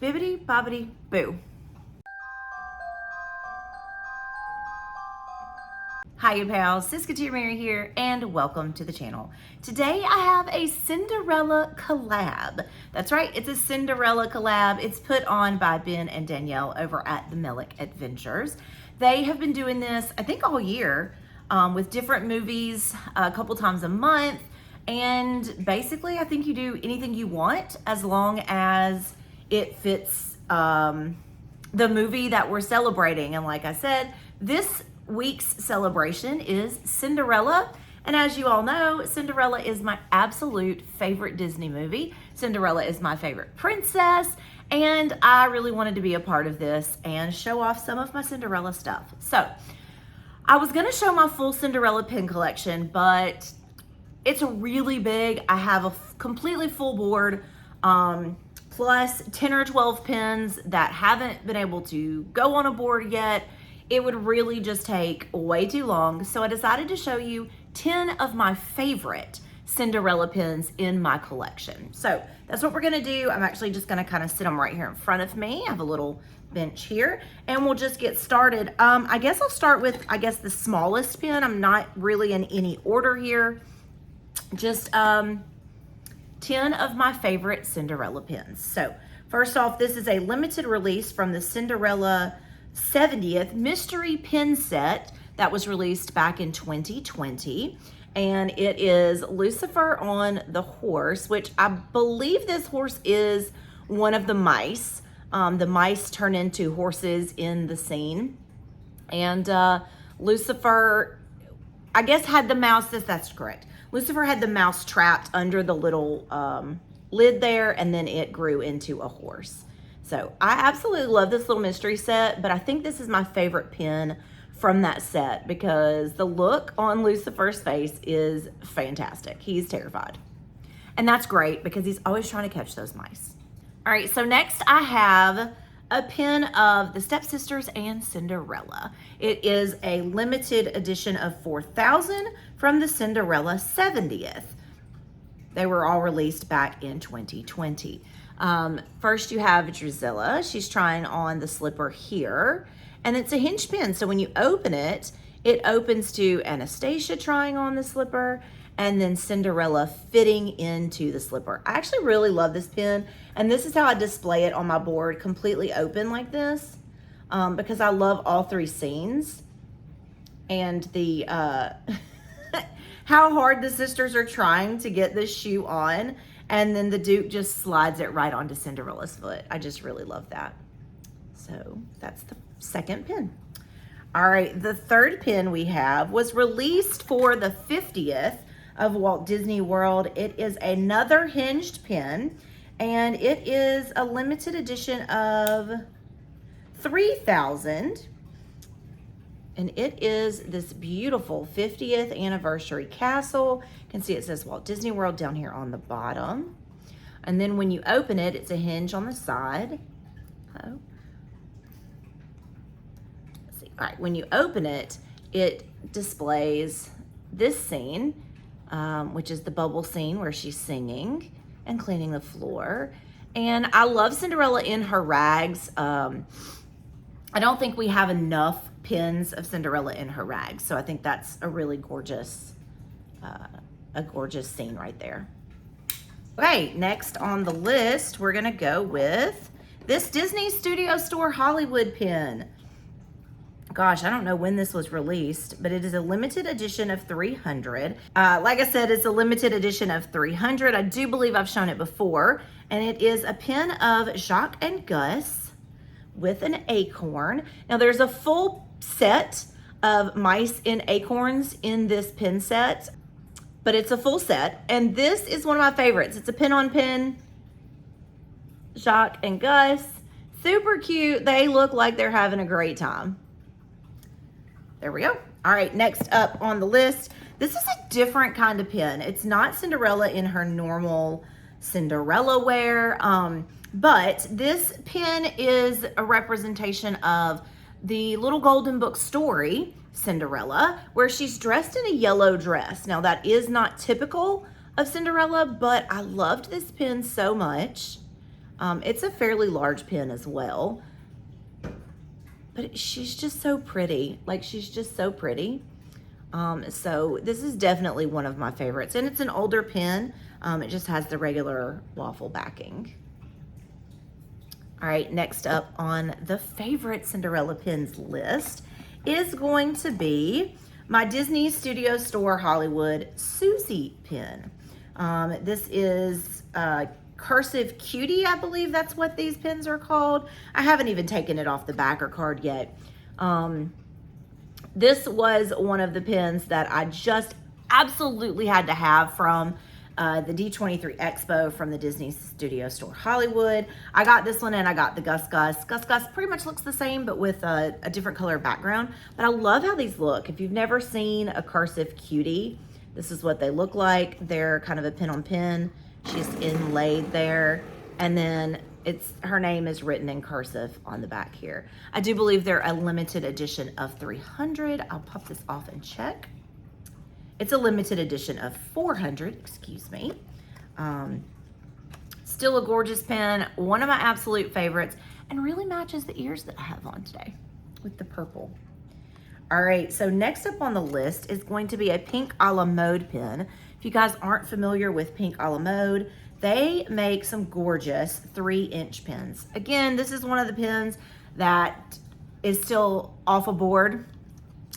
Bibbidi bobbidi boo. Hi you pals, SisketEars Mary here, and welcome to the channel. Today I have a Cinderella collab. That's right, it's a Cinderella collab. It's put on by Ben and Danielle over at the Melick Adventures. They have been doing this, I think, all year with different movies a couple times a month. And basically, I think you do anything you want as long as it fits the movie that we're celebrating. And like I said, this week's celebration is Cinderella. And as you all know, Cinderella is my absolute favorite Disney movie. Cinderella is my favorite princess. And I really wanted to be a part of this and show off some of my Cinderella stuff. So I was gonna show my full Cinderella pin collection, but it's really big. I have a completely full board, plus 10 or 12 pins that haven't been able to go on a board yet. It would really just take way too long. So I decided to show you 10 of my favorite Cinderella pins in my collection. So that's what we're gonna do. I'm actually just gonna kind of sit them right here in front of me. I have a little bench here and we'll just get started. I guess I'll start with, the smallest pin. I'm not really in any order here. Just 10 of my favorite Cinderella pins. So first off, this is a limited release from the Cinderella 70th mystery pin set that was released back in 2020. And it is Lucifer on the horse, which I believe this horse is one of the mice. The mice turn into horses in the scene. And Lucifer, I guess, had the mouse, that's correct. Lucifer had the mouse trapped under the little lid there, and then it grew into a horse. So I absolutely love this little mystery set, but I think this is my favorite pin from that set because the look on Lucifer's face is fantastic. He's terrified. And that's great because he's always trying to catch those mice. All right, so next I have a pin of the Stepsisters and Cinderella. It is a limited edition of 4,000 from the Cinderella 70th. They were all released back in 2020. First you have Drizella. She's trying on the slipper here, and it's a hinge pin. So when you open it, it opens to Anastasia trying on the slipper and then Cinderella fitting into the slipper. I actually really love this pin, and this is how I display it on my board, completely open like this, because I love all three scenes. And the how hard the sisters are trying to get this shoe on, and then the Duke just slides it right onto Cinderella's foot. I just really love that. So that's the second pin. All right, the third pin we have was released for the 50th of Walt Disney World. It is another hinged pin, and it is a limited edition of 3,000. And it is this beautiful 50th anniversary castle. You can see it says Walt Disney World down here on the bottom. And then when you open it, it's a hinge on the side. Oh. Let's see. All right, when you open it, it displays this scene, which is the bubble scene where she's singing and cleaning the floor. And I love Cinderella in her rags. I don't think we have enough pins of Cinderella in her rags, so I think that's a really gorgeous, scene right there. Okay, next on the list, we're gonna go with this Disney Studio Store Hollywood pin. Gosh, I don't know when this was released, but it is a limited edition of 300. Like I said, it's a limited edition of 300. I do believe I've shown it before, and it is a pin of Jacques and Gus with an acorn. Now there's a full set of mice and acorns in this pin set, but it's a full set, and this is one of my favorites. It's a pin on pin Jacques and Gus. Super cute. They look like they're having a great time. There we go. All right, next up on the list, this is a different kind of pin. It's not Cinderella in her normal Cinderella wear, but this pin is a representation of the Little Golden Book story, Cinderella, where she's dressed in a yellow dress. Now that is not typical of Cinderella, but I loved this pin so much. It's a fairly large pin as well. But she's just so pretty. Like, she's just so pretty. So this is definitely one of my favorites. And it's an older pen. It just has the regular waffle backing. All right, next up on the favorite Cinderella pins list is going to be my Disney Studio Store Hollywood Susie pin. This is Cursive Cutie, I believe that's what these pins are called. I haven't even taken it off the backer card yet. This was one of the pins that I just absolutely had to have from the D23 Expo from the Disney Studio Store Hollywood. I got this one and I got the Gus Gus. Gus Gus pretty much looks the same, but with a different color background. But I love how these look. If you've never seen a Cursive Cutie, this is what they look like. They're kind of a pin on pin. She's inlaid there. And then her name is written in cursive on the back here. I do believe they're a limited edition of 300. I'll pop this off and check. It's a limited edition of 400, excuse me. Still a gorgeous pen, one of my absolute favorites, and really matches the ears that I have on today with the purple. All right, so next up on the list is going to be a Pink a la Mode pen. If you guys aren't familiar with Pink a la Mode, they make some gorgeous 3-inch pens. Again, this is one of the pens that is still off a board.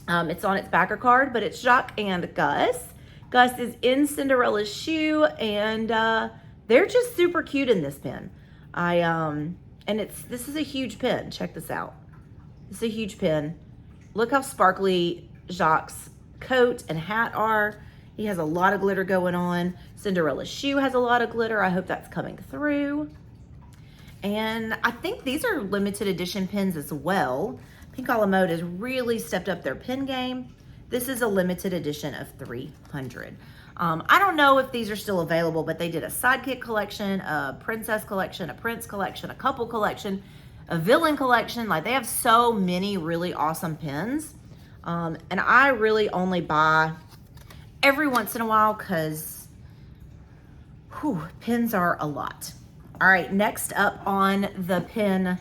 It's on its backer card, but it's Jacques and Gus. Gus is in Cinderella's shoe, and they're just super cute in this pen. This is a huge pen. Check this out. This is a huge pen. Look how sparkly Jacques' coat and hat are. He has a lot of glitter going on. Cinderella's shoe has a lot of glitter. I hope that's coming through. And I think these are limited edition pens as well. Pink a la Mode has really stepped up their pen game. This is a limited edition of 300. I don't know if these are still available, but they did a sidekick collection, a princess collection, a prince collection, a couple collection, a villain collection. Like, they have so many really awesome pens. And I really only buy every once in a while because pens are a lot. All right, next up on the pen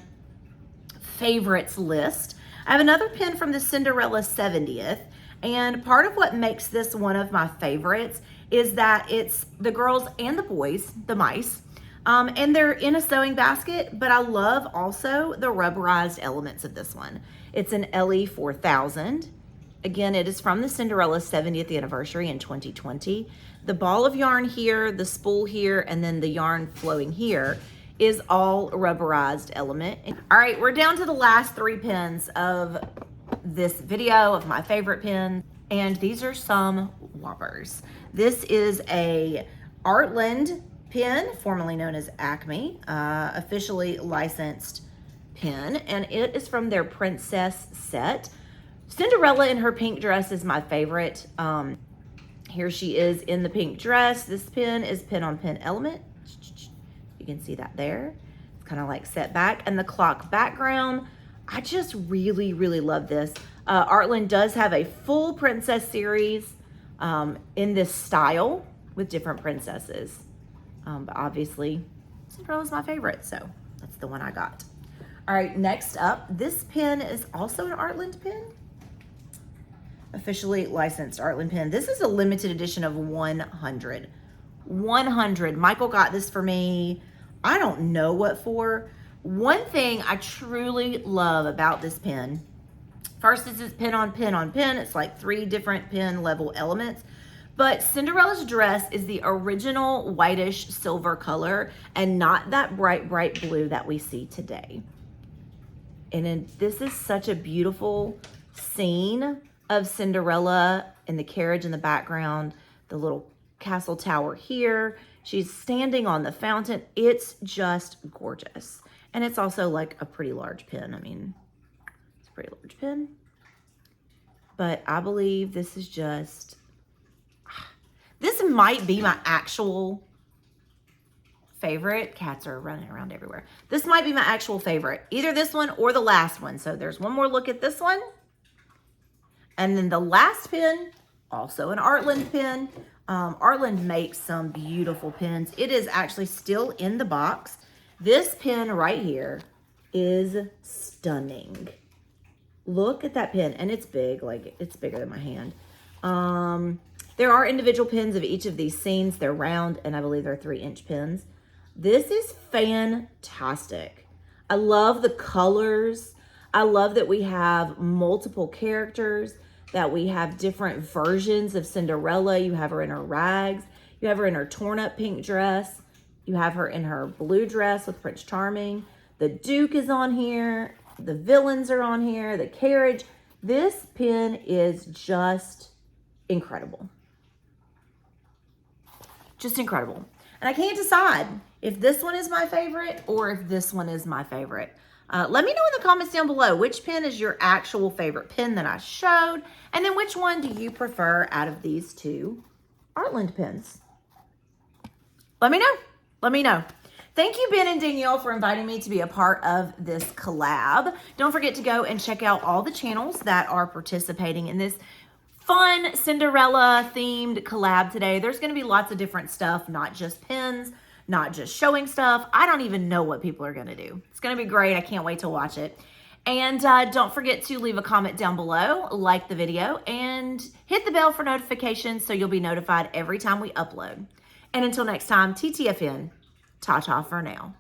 favorites list, I have another pen from the Cinderella 70th, and part of what makes this one of my favorites is that it's the girls and the boys, the mice, and they're in a sewing basket, but I love also the rubberized elements of this one. It's an LE 4000. Again, it is from the Cinderella 70th anniversary in 2020. The ball of yarn here, the spool here, and then the yarn flowing here is all rubberized element. All right, we're down to the last 3 pens of this video of my favorite pens, and these are some whoppers. This is a Artland pen, formerly known as Acme, officially licensed pen, and it is from their Princess set. Cinderella in her pink dress is my favorite. Here she is in the pink dress. This pen is pin on pin element. You can see that there. It's kind of like set back, and the clock background. I just really, really love this. Artland does have a full princess series in this style with different princesses. But obviously, Cinderella's my favorite, so that's the one I got. All right, next up, this pen is also an Artland pen. Officially licensed Artland pen. This is a limited edition of 100. 100. Michael got this for me. I don't know what for. One thing I truly love about this pen, first is it's pin on pin on pin. It's like 3 different pin level elements. But Cinderella's dress is the original whitish silver color and not that bright, bright blue that we see today. And this is such a beautiful scene of Cinderella in the carriage in the background, the little castle tower here. She's standing on the fountain. It's just gorgeous. And it's also like a pretty large pen. I mean, it's a pretty large pen. But I believe this is just, this might be my actual favorite. Cats are running around everywhere. This might be my actual favorite. Either this one or the last one. So there's one more look at this one. And then the last pen, also an Artland pen. Artland makes some beautiful pens. It is actually still in the box. This pin right here is stunning. Look at that pin, and it's big, like it's bigger than my hand. There are individual pins of each of these scenes. They're round, and I believe they're 3-inch pins. This is fantastic. I love the colors. I love that we have multiple characters, that we have different versions of Cinderella. You have her in her rags. You have her in her torn up pink dress. You have her in her blue dress with Prince Charming. The Duke is on here. The villains are on here. The carriage. This pin is just incredible. Just incredible. And I can't decide if this one is my favorite or if this one is my favorite. Let me know in the comments down below which pin is your actual favorite pin that I showed, and then which one do you prefer out of these two Artland pins? Let me know. Let me know. Thank you, Ben and Danielle, for inviting me to be a part of this collab. Don't forget to go and check out all the channels that are participating in this fun Cinderella themed collab today. There's going to be lots of different stuff, not just pins, not just showing stuff. I don't even know what people are going to do. It's going to be great. I can't wait to watch it. And don't forget to leave a comment down below, like the video, and hit the bell for notifications so you'll be notified every time we upload. And until next time, TTFN, ta-ta for now.